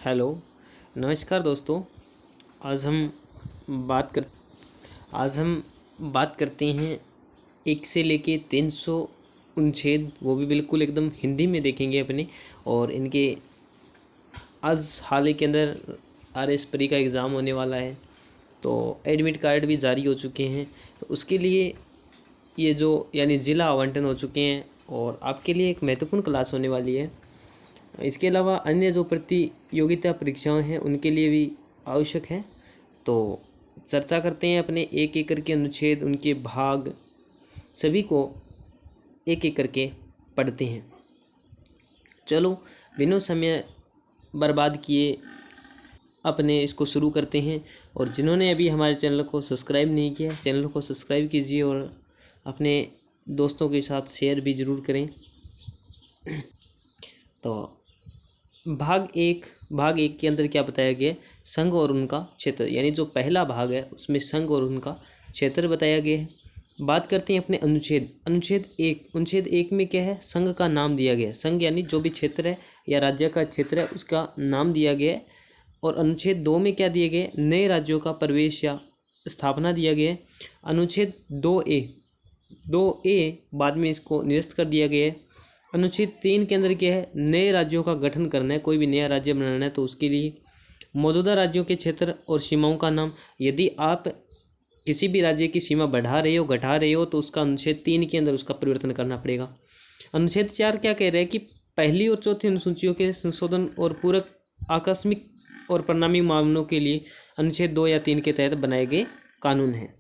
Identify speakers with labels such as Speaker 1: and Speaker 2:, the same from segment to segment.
Speaker 1: Hello, नमस्कार दोस्तों। आज हम बात कर आज हम बात करते हैं 1 से लेके 300 अनुच्छेद, वो भी बिल्कुल एकदम हिंदी में देखेंगे अपने। और इनके आज हाल ही के अंदर RS प्री का एग्ज़ाम होने वाला है, तो एडमिट कार्ड भी जारी हो चुके हैं। तो उसके लिए ये जो यानी ज़िला आवंटन हो चुके हैं और आपके लिए एक महत्वपूर्ण क्लास होने वाली है। इसके अलावा अन्य जो प्रतियोगिता परीक्षाएं हैं उनके लिए भी आवश्यक है। तो चर्चा करते हैं अपने एक एक करके अनुच्छेद, उनके भाग, सभी को एक एक करके पढ़ते हैं। चलो बिना समय बर्बाद किए अपने इसको शुरू करते हैं। और जिन्होंने अभी हमारे चैनल को सब्सक्राइब नहीं किया, चैनल को सब्सक्राइब कीजिए और अपने दोस्तों के साथ शेयर भी ज़रूर करें। तो भाग एक के अंदर क्या बताया गया है? संघ और उनका क्षेत्र, यानी जो पहला भाग है उसमें संघ और उनका क्षेत्र बताया गया है। बात करते हैं अपने अनुच्छेद एक में क्या है? संघ का नाम दिया गया है। संघ यानी जो भी क्षेत्र है या राज्य का क्षेत्र है उसका नाम दिया गया है। और अनुच्छेद 2 में क्या दिए गए? नए राज्यों का प्रवेश या स्थापना दिया गया है। अनुच्छेद 2A बाद में इसको निरस्त कर दिया गया है। अनुच्छेद 3 के अंदर क्या है? नए राज्यों का गठन करना है, कोई भी नया राज्य बनाना है तो उसके लिए मौजूदा राज्यों के क्षेत्र और सीमाओं का नाम। यदि आप किसी भी राज्य की सीमा बढ़ा रहे हो, घटा रहे हो, तो उसका अनुच्छेद 3 के अंदर उसका परिवर्तन करना पड़ेगा। अनुच्छेद 4 क्या कह रहा है कि पहली और चौथी अनुसूचियों के संशोधन और पूरक आकस्मिक और परिणामी मामलों के लिए अनुच्छेद 2 या 3 के तहत बनाए गए कानून हैं।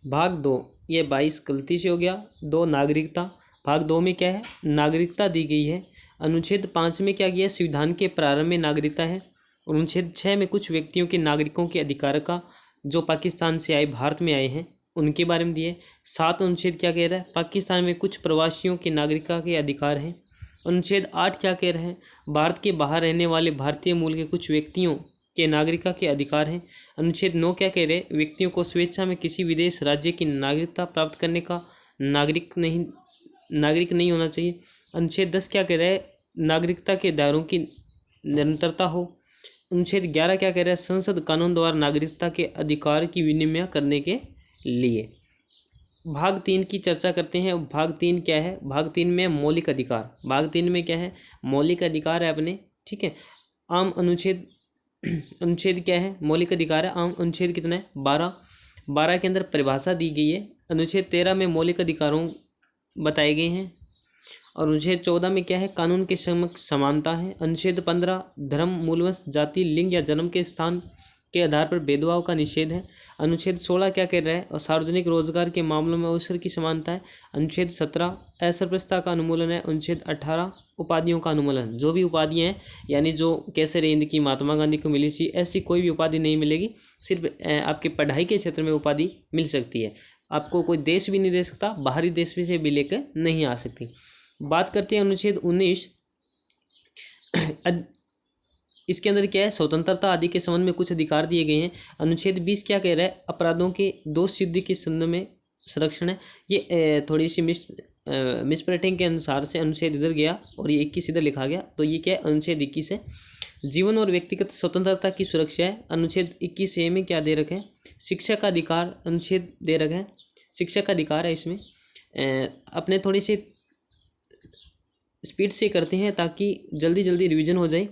Speaker 1: भाग 2, ये 22 गलती से हो गया। 2 नागरिकता। भाग 2 में क्या है? नागरिकता दी गई है। अनुच्छेद 5 में क्या किया? संविधान के प्रारंभ में नागरिकता है। अनुच्छेद 6 में कुछ व्यक्तियों के नागरिकों के अधिकार का जो पाकिस्तान से आए, भारत में आए हैं, उनके बारे में दिए। 7 अनुच्छेद क्या कह रहा है? पाकिस्तान में कुछ प्रवासियों के नागरिकता के अधिकार हैं। अनुच्छेद 8 क्या कह रहा है? भारत के बाहर रहने वाले भारतीय मूल के कुछ व्यक्तियों के नागरिकता के अधिकार हैं। अनुच्छेद 9 क्या कह रहे हैं? व्यक्तियों को स्वेच्छा में किसी विदेश राज्य की नागरिकता प्राप्त करने का नागरिक नहीं होना चाहिए। अनुच्छेद 10 क्या कह रहा है? नागरिकता के दायरों की निरंतरता हो। अनुच्छेद 11 क्या कह रहा है? संसद कानून द्वारा नागरिकता के अधिकार की विनिमय करने के लिए। भाग 3 की चर्चा करते हैं। भाग 3 क्या है? भाग 3 में मौलिक अधिकार। भाग 3 में क्या है? मौलिक अधिकार है अपने, ठीक है। आम अनुच्छेद अनुच्छेद क्या है? मौलिक अधिकार है। आम अनुच्छेद कितना है? 12 के अंदर परिभाषा दी गई है। अनुच्छेद 13 में मौलिक अधिकारों बताए गए हैं। और अनुच्छेद 14 में क्या है? कानून के समक्ष समानता है। अनुच्छेद 15 धर्म, मूलवंश, जाति, लिंग या जन्म के स्थान के आधार पर भेदभाव का निषेध है। अनुच्छेद 16 क्या कह रहा है? और सार्वजनिक रोजगार के मामलों में अवसर की समानता है। अनुच्छेद 17 असर्वस्ता का अनुमूलन है। अनुच्छेद 18 उपाधियों का अनुमूलन। जो भी उपाधियाँ हैं, यानी जो केसरी हिंद की महात्मा गांधी को मिली थी, ऐसी कोई भी उपाधि नहीं मिलेगी। सिर्फ आपके पढ़ाई के क्षेत्र में उपाधि मिल सकती है। आपको कोई देश भी नहीं दे सकता, बाहरी देश भी से भी लेकर नहीं आ सकती। बात करते हैं अनुच्छेद 19। इसके अंदर क्या है? स्वतंत्रता आदि के संबंध में कुछ अधिकार दिए गए हैं। अनुच्छेद 20 क्या कह रहा है? अपराधों के दोष सिद्धि के संबंध में संरक्षण है। ये थोड़ी सी मिसप्रिंटिंग के अनुसार से अनुच्छेद इधर गया और ये 21 इधर लिखा गया, तो ये क्या है? अनुच्छेद 21 है। जीवन और व्यक्तिगत स्वतंत्रता की सुरक्षा है। अनुच्छेद 21A में क्या दे रखा है? शिक्षा का अधिकार अनुच्छेद दे रखा है। शिक्षा का अधिकार है। इसमें अपने थोड़ी सी स्पीड से करते हैं ताकि जल्दी जल्दी रिवीजन हो जाए।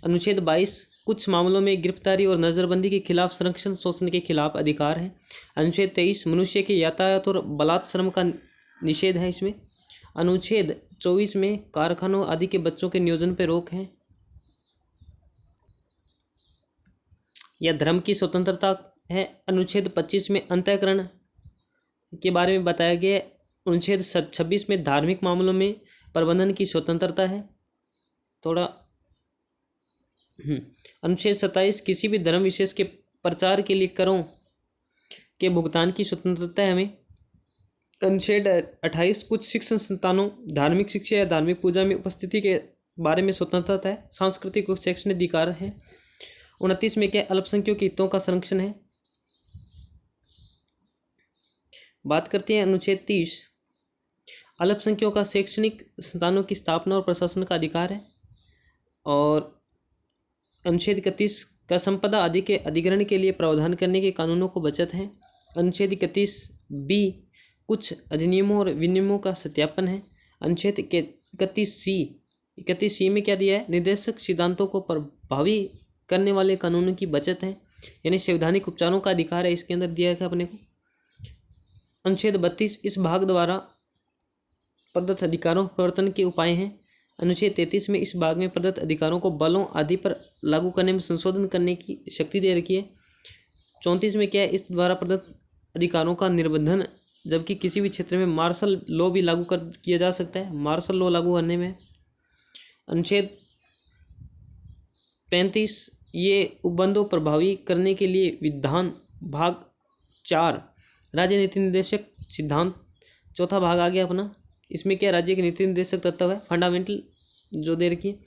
Speaker 1: अनुच्छेद 22 कुछ मामलों में गिरफ्तारी और नज़रबंदी के खिलाफ संरक्षण, शोषण के खिलाफ अधिकार है। अनुच्छेद 23 मनुष्य के यातायात और बलात्श्रम का निषेध है इसमें। अनुच्छेद 24 में कारखानों आदि के बच्चों के नियोजन पर रोक है। या धर्म की स्वतंत्रता है। अनुच्छेद 25 में अंतःकरण के बारे में बताया गया है। अनुच्छेद 26 में धार्मिक मामलों में प्रबंधन की स्वतंत्रता है। अनुच्छेद 27 किसी भी धर्म विशेष के प्रचार के लिए करों के भुगतान की स्वतंत्रता है हमें। अनुच्छेद 28 कुछ शिक्षण संस्थानों, धार्मिक शिक्षा या धार्मिक पूजा में उपस्थिति के बारे में स्वतंत्रता है। सांस्कृतिक और शैक्षणिक अधिकार है। 29 में क्या? अल्पसंख्यकों के हितों का संरक्षण है। बात करते हैं अनुच्छेद 30 अल्पसंख्यकों का शैक्षणिक संस्थानों की स्थापना और प्रशासन का अधिकार है। और अनुच्छेद 31 का संपदा आदि के अधिग्रहण के लिए प्रावधान करने के कानूनों को बचत है। अनुच्छेद 31 बी कुछ अधिनियमों और विनियमों का सत्यापन है। अनुच्छेद 31 सी में क्या दिया है, निर्देशक सिद्धांतों को प्रभावी करने वाले कानूनों की बचत है, यानी संवैधानिक उपचारों का अधिकार है, इसके अंदर दिया है अपने को। अनुच्छेद 32 इस भाग द्वारा प्रदत्त अधिकारों प्रवर्तन के उपाय हैं। अनुच्छेद 33 में इस भाग में प्रदत्त अधिकारों को बलों आदि पर लागू करने में संशोधन करने की शक्ति दे रखी है। 34 में क्या है, इस द्वारा प्रदत्त अधिकारों का निर्बंधन, जबकि किसी भी क्षेत्र में मार्शल लॉ भी लागू कर किया जा सकता है, मार्शल लॉ लागू करने में। अनुच्छेद 35 ये उपबंधों प्रभावी करने के लिए विधान। भाग 4 राज्य नीति निर्देशक सिद्धांत, चौथा भाग आ गया अपना। इसमें क्या राज्य के नीति निर्देशक तत्व है, फंडामेंटल जो दे रखी है।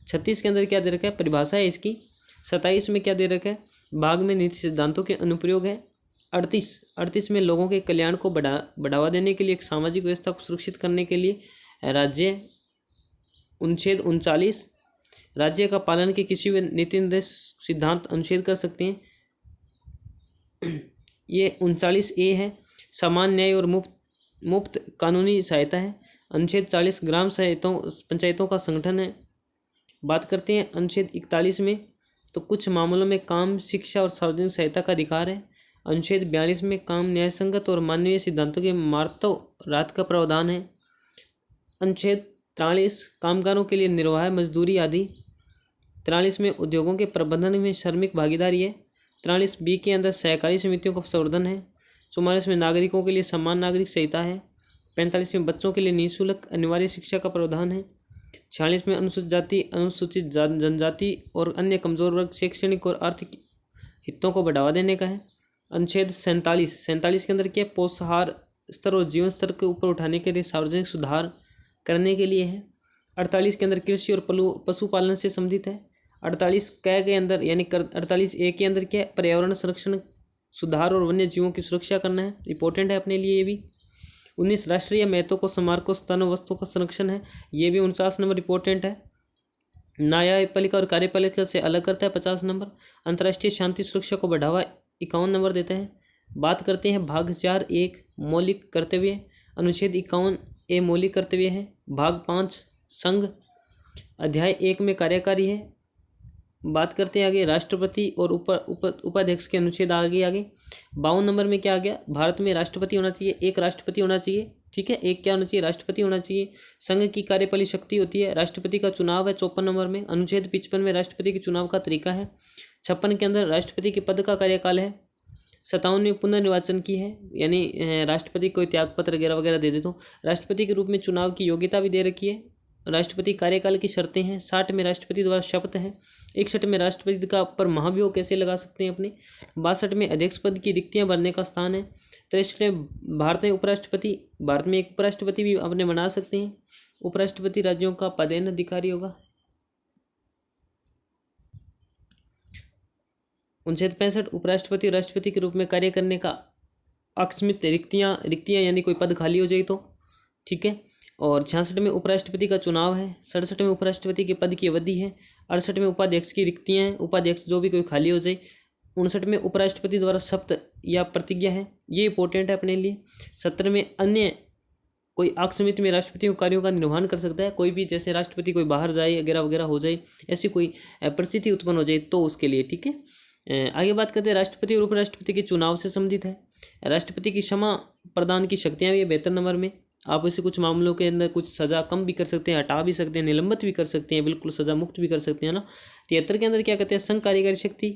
Speaker 1: 36 के अंदर क्या दे रखा है, परिभाषा है इसकी। 27 में क्या दे रखा है, भाग में नीति सिद्धांतों के अनुप्रयोग है। 38 में लोगों के कल्याण को बढ़ावा देने के लिए एक सामाजिक व्यवस्था को सुरक्षित करने के लिए राज्य। अनुच्छेद 39 राज्य का पालन के किसी भी नीति निर्देश सिद्धांत अनुच्छेद कर सकते हैं। ये 39A है, समान न्याय और मुफ्त कानूनी सहायता है। अनुच्छेद 40 ग्राम पंचायतों का संगठन है। बात करते हैं अनुच्छेद 41 में, तो कुछ मामलों में काम, शिक्षा और सार्वजनिक सहायता का अधिकार है। अनुच्छेद 42 में काम, न्यायसंगत और मानवीय सिद्धांतों के मार्तो रात का प्रावधान है। अनुच्छेद 43 कामगारों के लिए निर्वाह, मजदूरी आदि। 43 में उद्योगों के प्रबंधन में श्रमिक भागीदारी है। 43B के अंदर सहकारी समितियों का संवर्धन है। 44 में नागरिकों के लिए समान नागरिक संहिता है। 45 में बच्चों के लिए निःशुल्क अनिवार्य शिक्षा का प्रावधान है। 46 में अनुसूचित जाति, अनुसूचित जनजाति और अन्य कमजोर वर्ग शैक्षणिक और आर्थिक हितों को बढ़ावा देने का है। अनुच्छेद 47 के अंदर क्या, पोषाहार स्तर और जीवन स्तर के ऊपर उठाने के लिए सार्वजनिक सुधार करने के लिए है। 48 के अंदर कृषि और पशुपालन से संबंधित है। 48 के अंदर यानी 48A के अंदर क्या है, पर्यावरण संरक्षण, सुधार और वन्य जीवों की सुरक्षा करना है, इंपॉर्टेंट है अपने लिए ये भी। 19 राष्ट्रीय महत्व को स्मारकों, स्थानों, वस्तुओं का संरक्षण है, ये भी 49 नंबर इंपॉर्टेंट है। न्यायपालिका और कार्यपालिका से अलग करता है 50 नंबर। अंतर्राष्ट्रीय शांति सुरक्षा को बढ़ावा 51 नंबर देता है। बात करते हैं भाग 4(1) मौलिक कर्तव्य। अनुच्छेद 51A मौलिक कर्तव्य है। भाग 5 संघ, अध्याय 1 में कार्यकारी है। बात करते हैं आगे राष्ट्रपति और उपाध्यक्ष के अनुच्छेद आगे 52 नंबर में क्या आ गया, भारत में राष्ट्रपति होना चाहिए, एक राष्ट्रपति होना चाहिए, ठीक है, एक क्या होना चाहिए, राष्ट्रपति होना चाहिए। संघ की कार्यपालिक शक्ति होती है, राष्ट्रपति का चुनाव है 54 नंबर में। अनुच्छेद 55 में राष्ट्रपति के चुनाव का तरीका है। 56 के अंदर राष्ट्रपति के पद का कार्यकाल है। 57 में पुनर्निर्वाचन की है, यानी राष्ट्रपति को त्यागपत्र वगैरह वगैरह दे दे तो राष्ट्रपति के रूप में चुनाव की योग्यता भी दे रखी है। राष्ट्रपति कार्यकाल की शर्तें हैं। 60 में राष्ट्रपति द्वारा शपथ है। 61 में राष्ट्रपति का पर महाभियोग कैसे लगा सकते हैं अपने। 62 में अध्यक्ष पद की रिक्तियां भरने का स्थान है। 63 में भारत में भारत में एक उपराष्ट्रपति भी अपने बना सकते हैं। उपराष्ट्रपति राज्यों का पदेन अधिकारी होगा। 59 उपराष्ट्रपति और राष्ट्रपति के रूप में कार्य करने का अकस्मित रिक्तियां यानी कोई पद खाली हो जाए तो, ठीक है। और 66 में उपराष्ट्रपति का चुनाव है। 67 में उपराष्ट्रपति के पद की अवधि है। 68 में उपाध्यक्ष की रिक्तियां हैं, उपाध्यक्ष जो भी कोई खाली हो जाए। 59 में उपराष्ट्रपति द्वारा शपथ या प्रतिज्ञा है, ये इंपॉर्टेंट है अपने लिए। 70 में अन्य कोई आकस्मिक में राष्ट्रपति कार्यों का निर्वहन कर सकता है, कोई भी, जैसे राष्ट्रपति कोई बाहर जाए वगैरह वगैरह हो जाए, ऐसी कोई परिस्थिति उत्पन्न हो जाए तो उसके लिए, ठीक है। आगे बात करते हैं राष्ट्रपति और उपराष्ट्रपति के चुनाव से संबंधित है। राष्ट्रपति की क्षमा प्रदान की शक्तियाँ भी है 72 नंबर में। आप इसे कुछ मामलों के अंदर कुछ सज़ा कम भी कर सकते हैं, हटा भी सकते हैं, निलंबित भी कर सकते हैं, बिल्कुल सज़ा मुक्त भी कर सकते हैं ना। 73 के अंदर क्या कहते हैं, संघ कार्यकारी शक्ति।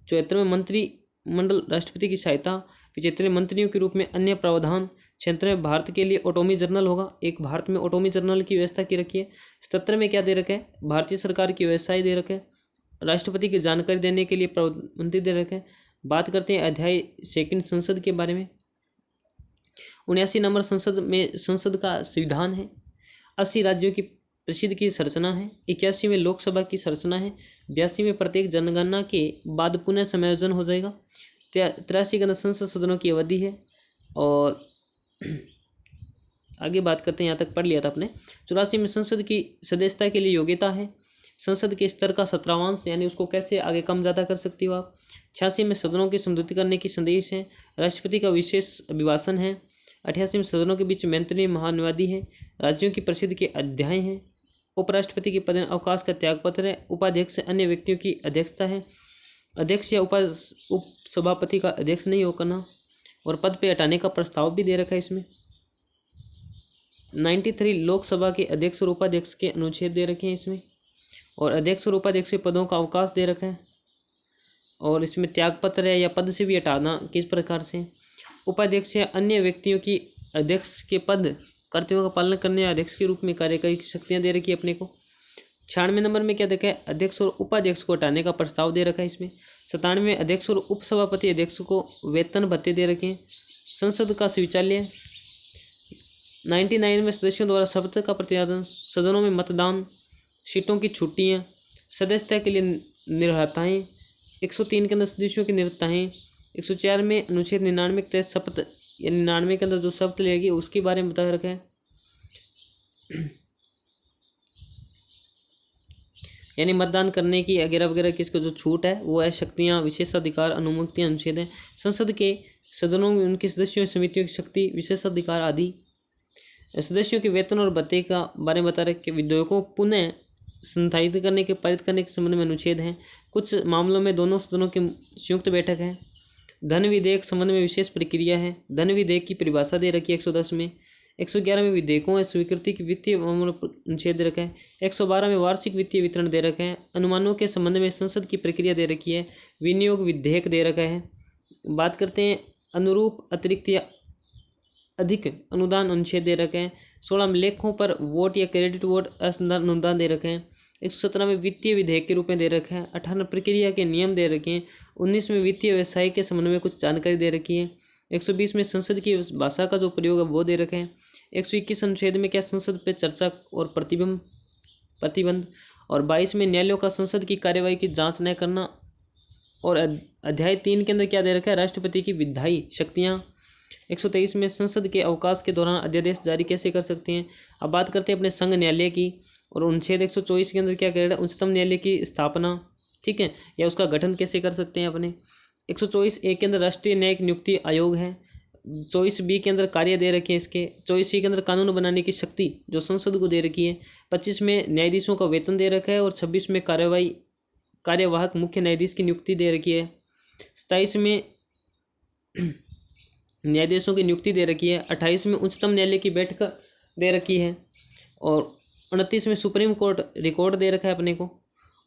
Speaker 1: 74 में मंत्रिमंडल राष्ट्रपति की सहायता। 75 में मंत्रियों के रूप में अन्य प्रावधान। 76 में भारत के लिए ऑटोमी जनरल होगा, एक भारत में ऑटोमी जनरल की व्यवस्था की रखी है। 77 में क्या दे रखा है, भारतीय सरकार की व्यवसाय दे रखा है, राष्ट्रपति की जानकारी देने के लिए प्रावधान दे रखा है। बात करते हैं अध्याय 2 संसद के बारे में। 79 नंबर संसद का संविधान है। 80 राज्यों की परिषद की संरचना है। 81 में लोकसभा की संरचना है। 82 में प्रत्येक जनगणना के बाद पुनः समायोजन हो जाएगा। 83 के अंदर संसद सदनों की अवधि है। और आगे बात करते हैं, यहाँ तक पढ़ लिया था आपने। 84 में संसद की सदस्यता के लिए योग्यता है। संसद के स्तर का 17वांश यानी उसको कैसे आगे कम ज़्यादा कर सकती हो आप। 86 में सदनों की समझौती करने की संदेश है। राष्ट्रपति का विशेष अभिभाषण है। 88 में सदनों के बीच मंत्री महानुवादी है। राज्यों की प्रसिद्ध के अध्याय हैं। उपराष्ट्रपति के पद अवकाश का त्यागपत्र है। उपाध्यक्ष से अन्य व्यक्तियों की अध्यक्षता है। अध्यक्ष या उपसभापति का अध्यक्ष नहीं हो करना, और पद पे हटाने का प्रस्ताव भी दे रखा है इसमें। 93 लोकसभा के अध्यक्ष और उपाध्यक्ष के अनुच्छेद दे रखे हैं इसमें, और अध्यक्ष और उपाध्यक्ष के पदों का अवकाश दे रखा है। और इसमें त्यागपत्र है या पद से भी हटाना किस प्रकार से। उपाध्यक्ष या अन्य व्यक्तियों की अध्यक्ष के पद कर्तव्यों का पालन करने या अध्यक्ष के रूप में कार्यकारी शक्तियाँ दे रखी है अपने को। 96 नंबर में क्या देखा है, अध्यक्ष और उपाध्यक्ष को हटाने का प्रस्ताव दे रखा है इसमें। 97 में अध्यक्ष और उपसभापति अध्यक्ष को वेतन भत्ते दे रखे हैं। संसद का शौचालय। 99 में सदस्यों द्वारा शपथ का प्रतिपादन, सदनों में मतदान, सीटों की छुट्टियाँ, सदस्यता के लिए निर्हताएँ, 103 के अंदर सदस्यों की निर्हताएँ, 104 में अनुच्छेद 99 के तहत शपथ या 99 के अंदर जो शपथ लेगी उसके बारे में बता रखा है। यानी मतदान करने की वगैरह वगैरह किसको जो छूट है वो है शक्तियाँ, विशेषाधिकार, अनुमतियाँ, अनुच्छेद है। संसद के सदनों में उनके सदस्यों, समितियों की शक्ति, विशेषाधिकार आदि। सदस्यों के वेतन और भत्ते का बारे में बता रहे कि विधेयकों को पुनः संस्थापित करने के पारित करने के संबंध में अनुच्छेद हैं। कुछ मामलों में दोनों सदनों की संयुक्त बैठक है। धन विधेयक संबंध में विशेष प्रक्रिया है। धन विधेयक की परिभाषा दे रखी है 110 में। 111 में विधेयकों या स्वीकृति की वित्तीय मामलों पर अनुच्छेद दे रखा है। 112 में वार्षिक वित्तीय वितरण दे रखे हैं। अनुमानों के संबंध में संसद की प्रक्रिया दे रखी है। विनियोग विधेयक दे रखा है। बात करते हैं अनुरूप, अतिरिक्त या अधिक अनुदान अनुच्छेद दे रखे हैं। 16 में लेखों पर वोट या क्रेडिट वोट अनुदान दे रखे हैं। 117 में वित्तीय विधेयक के रूप में दे रखा है। 18 प्रक्रिया के नियम दे रखे हैं। 19 में वित्तीय व्यवसाय के संबंध में कुछ जानकारी दे रखी है। 120 में संसद की भाषा का जो प्रयोग है वो दे रखे हैं। 121 अनुच्छेद में क्या संसद पे चर्चा और प्रतिबंध, और 22 में न्यायालयों का संसद की कार्यवाही की जांच न करना, और अध्याय 3 के अंदर क्या दे रखा है, राष्ट्रपति की विधायी शक्तियाँ। 123 में संसद के अवकाश के दौरान अध्यादेश जारी कैसे कर सकते हैं। अब बात करते हैं अपने संघ न्यायालय की, और अनुच्छेद 124 के अंदर क्या कह रहा है, उच्चतम न्यायालय की स्थापना, ठीक है, या उसका गठन कैसे कर सकते हैं अपने। 124A के अंदर राष्ट्रीय न्यायिक नियुक्ति आयोग है। 24B के अंदर कार्य दे रखे हैं इसके। 24C के अंदर कानून बनाने की शक्ति जो संसद को दे रखी है। 25 में न्यायाधीशों का वेतन दे रखा है, और 26 में कार्यवाहक मुख्य न्यायाधीश की नियुक्ति दे रखी है। 27 में न्यायाधीशों की नियुक्ति दे रखी है। 28 में उच्चतम न्यायालय की बैठक दे रखी है, और 29 में सुप्रीम कोर्ट रिकॉर्ड दे रखा है अपने को,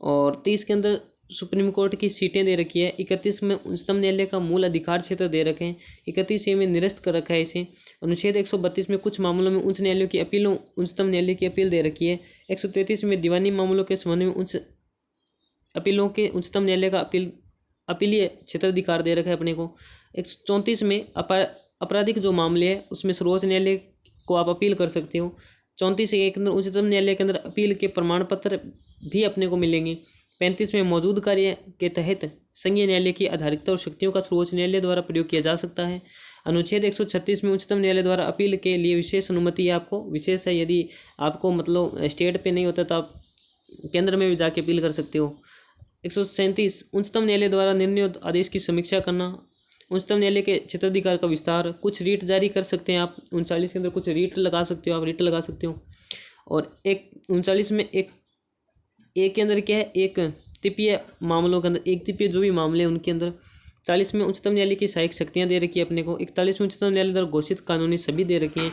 Speaker 1: और 30 के अंदर सुप्रीम कोर्ट की सीटें दे रखी है। 31 में उच्चतम न्यायालय का मूल अधिकार क्षेत्र दे रखे हैं। 31A में निरस्त कर रखा है इसे। अनुच्छेद 132 में कुछ मामलों में उच्च न्यायालयों की अपीलों उच्चतम न्यायालय की अपील दे रखी है। 133 में दीवानी मामलों के संबंध में उच्च अपीलों के उच्चतम न्यायालय का अपीलीय क्षेत्राधिकार दे रखा है अपने को। 134 में आपराधिक जो मामले हैं उसमें सर्वोच्च न्यायालय को आप अपील कर सकते हो। 34A के अंदर उच्चतम न्यायालय के अंदर अपील के प्रमाण पत्र भी अपने को मिलेंगे। 35 में मौजूद कार्य के तहत संघीय न्यायालय की आधारिकता और शक्तियों का सर्वोच्च न्यायालय द्वारा प्रयोग किया जा सकता है। अनुच्छेद 136 में उच्चतम न्यायालय द्वारा अपील के लिए विशेष अनुमति है आपको, विशेष है, यदि आपको मतलब स्टेट पे नहीं होता तो आप केंद्र में भी जाके अपील कर सकते हो। 137 उच्चतम न्यायालय द्वारा निर्णय आदेश की समीक्षा करना। उच्चतम न्यायालय के क्षेत्राधिकार का विस्तार, कुछ रीट जारी कर सकते हैं आप। 39 के अंदर कुछ रीट लगा सकते हो, आप रीट लगा सकते हो। और 39 में एक के अंदर क्या है, एक तिपीय मामलों के अंदर, एक तिपीय जो भी मामले हैं उनके अंदर। 40 में उच्चतम न्यायालय की सहायक शक्तियाँ दे रखी है अपने को। 41 में उच्चतम न्यायालय द्वारा घोषित कानूनी सभी दे रखे हैं,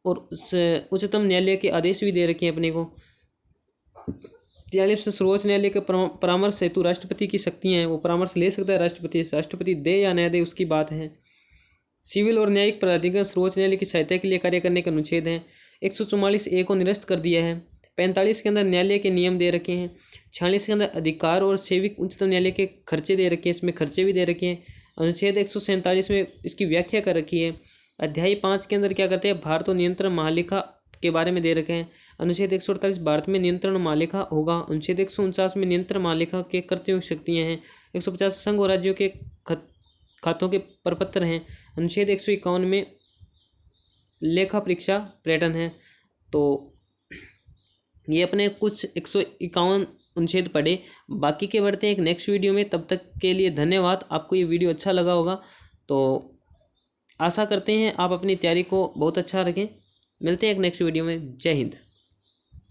Speaker 1: और उच्चतम न्यायालय के आदेश भी दे रखे हैं अपने को। 43 में सर्वोच्च न्यायालय के परामर्श हेतु राष्ट्रपति की शक्तियाँ हैं, वो परामर्श ले सकता है राष्ट्रपति दे या न दे उसकी बात है। सिविल और न्यायिक प्राधिकरण सर्वोच्च न्यायालय की सहायता के लिए कार्य करने का अनुच्छेद है। 144A को निरस्त कर दिया है। 45 के अंदर न्यायालय के नियम दे रखे हैं। 46 के अंदर अधिकार और सेविक उच्चतम न्यायालय के खर्चे दे रखे हैं, इसमें खर्चे भी दे रखे हैं। अनुच्छेद 147 में इसकी व्याख्या कर रखी है। अध्याय 5 के अंदर क्या करते हैं, भारत और नियंत्रण महालेखा के बारे में दे रखे हैं। अनुच्छेद 148 भारत में नियंत्रण महालेखा होगा। अनुच्छेद 149 में नियंत्रण महालेखा के कर्तव्य शक्तियाँ हैं। 150 संघ और राज्यों के खातों के प्रपत्र हैं। अनुच्छेद 151 में लेखा परीक्षा पर्यटन है। तो ये अपने कुछ 151 अनुच्छेद पढ़े। बाकी के बढ़ते हैं एक नेक्स्ट वीडियो में, तब तक के लिए धन्यवाद। आपको ये वीडियो अच्छा लगा होगा तो आशा करते हैं आप अपनी तैयारी को बहुत अच्छा रखें। मिलते हैं एक नेक्स्ट वीडियो में। जय हिंद।